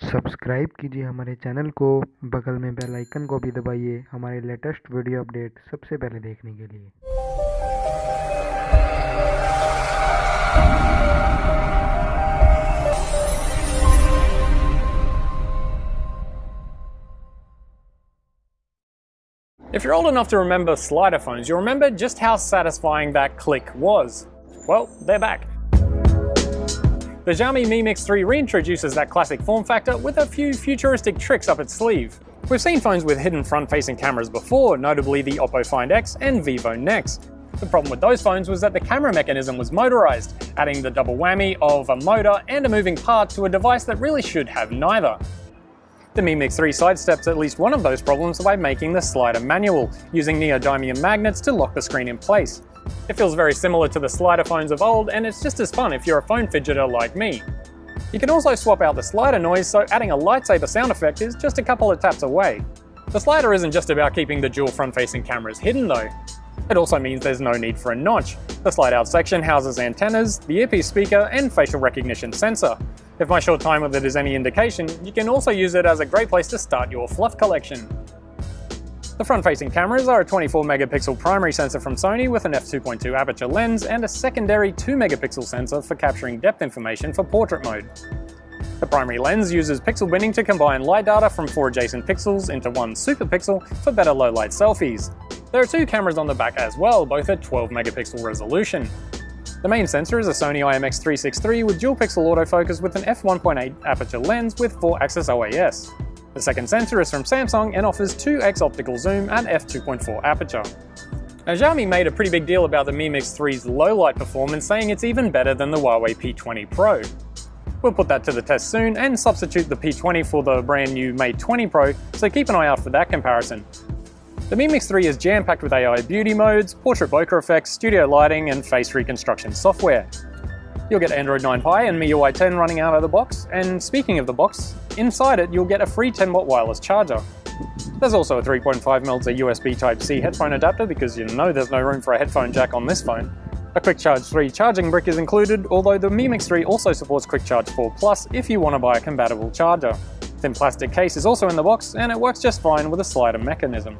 Subscribe कीजिए हमारे channel को, बगल में बेल आइकन को भी दबाइए हमारे लेटेस्ट वीडियो अपडेट सबसे पहले देखने के लिए। If you're old enough to remember slider phones, you'll remember just how satisfying that click was. Well, they're back. The Xiaomi Mi Mix 3 reintroduces that classic form factor with a few futuristic tricks up its sleeve. We've seen phones with hidden front-facing cameras before, notably the Oppo Find X and Vivo Nex. The problem with those phones was that the camera mechanism was motorized, adding the double whammy of a motor and a moving part to a device that really should have neither. The Mi Mix 3 sidesteps at least one of those problems by making the slider manual, using neodymium magnets to lock the screen in place. It feels very similar to the slider phones of old, and it's just as fun if you're a phone fidgeter like me. You can also swap out the slider noise, so adding a lightsaber sound effect is just a couple of taps away. The slider isn't just about keeping the dual front-facing cameras hidden though. It also means there's no need for a notch. The slide-out section houses antennas, the earpiece speaker, and facial recognition sensor. If my short time with it is any indication, you can also use it as a great place to start your fluff collection. The front-facing cameras are a 24-megapixel primary sensor from Sony with an f2.2 aperture lens and a secondary 2-megapixel sensor for capturing depth information for portrait mode. The primary lens uses pixel binning to combine light data from 4 adjacent pixels into one super pixel for better low-light selfies. There are 2 cameras on the back as well, both at 12-megapixel resolution. The main sensor is a Sony IMX363 with dual-pixel autofocus with an f1.8 aperture lens with 4-axis OIS. The second sensor is from Samsung and offers 2x optical zoom at f2.4 aperture. Now, Xiaomi made a pretty big deal about the Mi Mix 3's low-light performance, saying it's even better than the Huawei P20 Pro. We'll put that to the test soon and substitute the P20 for the brand new Mate 20 Pro, so keep an eye out for that comparison. The Mi Mix 3 is jam-packed with AI beauty modes, portrait bokeh effects, studio lighting, and face reconstruction software. You'll get Android 9 Pie and MIUI 10 running out of the box, and speaking of the box, inside it you'll get a free 10-watt wireless charger. There's also a 3.5mm USB Type-C headphone adapter because you know there's no room for a headphone jack on this phone. A Quick Charge 3 charging brick is included, although the Mi Mix 3 also supports Quick Charge 4 Plus if you want to buy a compatible charger. Thin plastic case is also in the box, and it works just fine with a slider mechanism.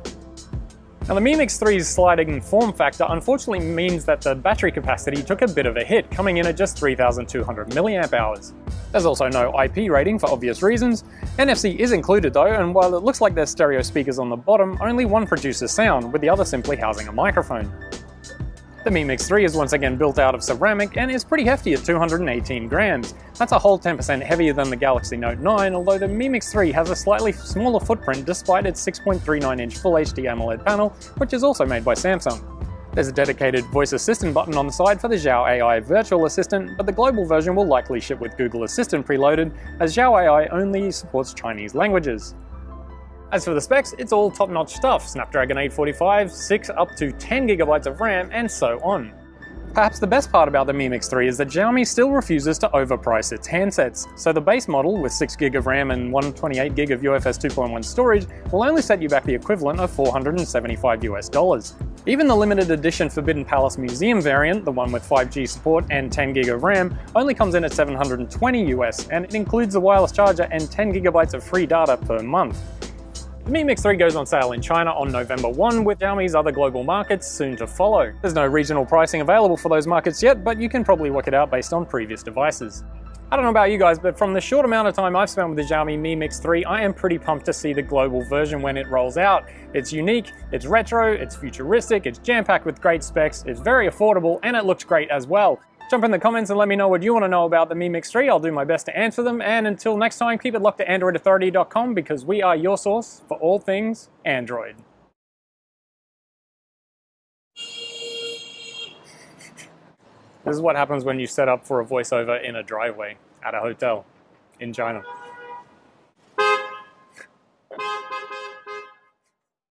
Now, the Mi Mix 3's sliding form factor unfortunately means that the battery capacity took a bit of a hit, coming in at just 3,200 mAh. There's also no IP rating for obvious reasons. NFC is included though, and while it looks like there's stereo speakers on the bottom, only one produces sound, with the other simply housing a microphone. The Mi Mix 3 is once again built out of ceramic and is pretty hefty at 218 grams. That's a whole 10% heavier than the Galaxy Note 9, although the Mi Mix 3 has a slightly smaller footprint despite its 6.39-inch Full HD AMOLED panel, which is also made by Samsung. There's a dedicated voice assistant button on the side for the Xiao AI virtual assistant, but the global version will likely ship with Google Assistant preloaded, as Xiao AI only supports Chinese languages. As for the specs, it's all top-notch stuff: Snapdragon 845, 6 up to 10GB of RAM, and so on. Perhaps the best part about the Mi Mix 3 is that Xiaomi still refuses to overprice its handsets, so the base model with 6GB of RAM and 128GB of UFS 2.1 storage will only set you back the equivalent of $475 US. Even the limited edition Forbidden Palace Museum variant, the one with 5G support and 10GB of RAM, only comes in at $720 US, and it includes a wireless charger and 10GB of free data per month. The Mi Mix 3 goes on sale in China on November 1, with Xiaomi's other global markets soon to follow. There's no regional pricing available for those markets yet, but you can probably work it out based on previous devices. I don't know about you guys, but from the short amount of time I've spent with the Xiaomi Mi Mix 3, I am pretty pumped to see the global version when it rolls out. It's unique, it's retro, it's futuristic, it's jam-packed with great specs, it's very affordable, and it looks great as well. Jump in the comments and let me know what you want to know about the Mi Mix 3. I'll do my best to answer them, and until next time, keep it locked to AndroidAuthority.com because we are your source for all things Android. This is what happens when you set up for a voiceover in a driveway at a hotel in China.